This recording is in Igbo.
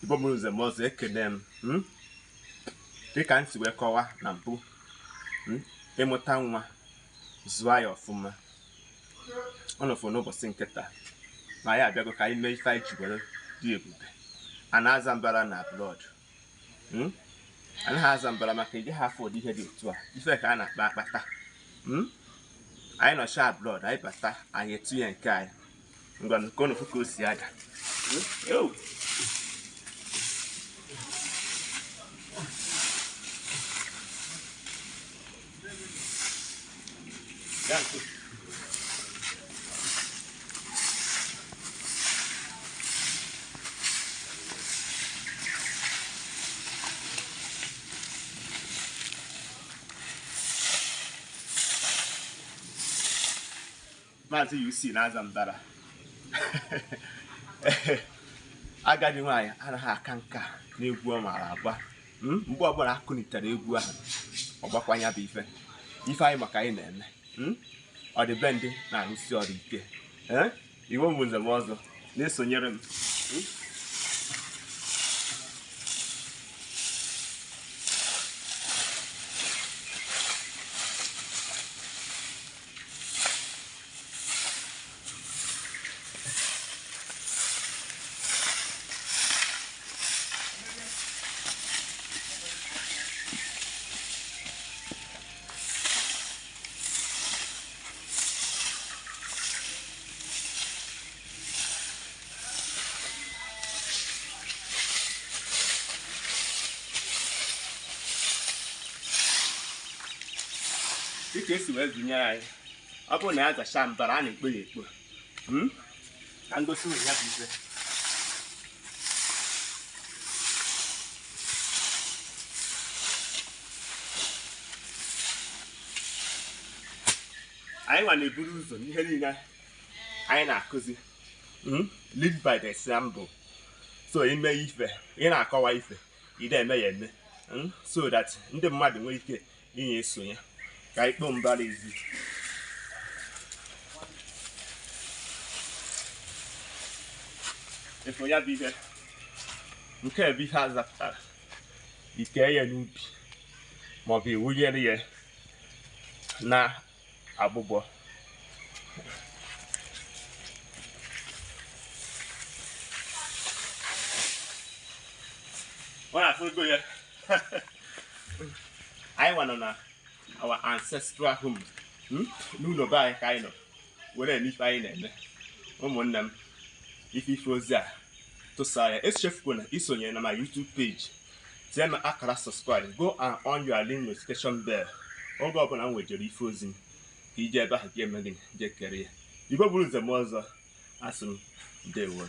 Igbo bụrụ ụzọ ọzọ ekene m dịka m si wee kọwaa na mbụ ịmụta nwa zụọ ya ọfụma ọ nọfụ n'ụbọchị nke taa na ya abịago ka anyị mee ife anyị ji were dị ebube a na-aza mbara na blood anaghị aza mbara maka iji ha afọ ụdị ihe dị otu a ife ka a na-akpa akpata anyị nọcha blood anyị bata anyị etinye nke anyị ngwa nke ọ nọfụ ka o si ada Maazi-UC na-aza mbara agadi nwaanyị anaghị aka nka n'egwu ọ maara agba mgbe ọbụla akụnitere egwu ahụ ọ gbakwanya bụ ife anyị maka anyị na-eme ọdịbendị na-arụsi ọrụ ike Igbo bụ nze m ọzọ na-esonyere m dịka esi wee zụnye anyị ọ bụrụ na ya zacha mbara a na-ekpo ya ekpo ka ngosi ya bụ ife anyị nwa na-eburu ụzọ n'ihe niile anyị na-akụzi lead by the example so ime ife ị na-akọwa ife ị na-eme ya eme so that ndị mmadụ nwee ike inye esonye ka anyị kpọọ mbara ezi efu ya bụ ihe nke bụ ihe a zapụtara ikee ya n'ubi maọbụ iwunyere ya na agbụgbọ ọ na-afụgo ya anyị nwa nọ na our ancestral home n'ụlọ be anyị ka anyị nọ were n'ife anyị na-eme ụmụnne m ife ozi a tụsa ya echefukwana isonye na my YouTube page tie m akara subscribe go and on your link notification bell oge ọbụla m nwejere ife ozi ka ije ebe ahụ ga-eme gị jee kere ya Igbo bụrụ nze m ọzọ asị m ndewo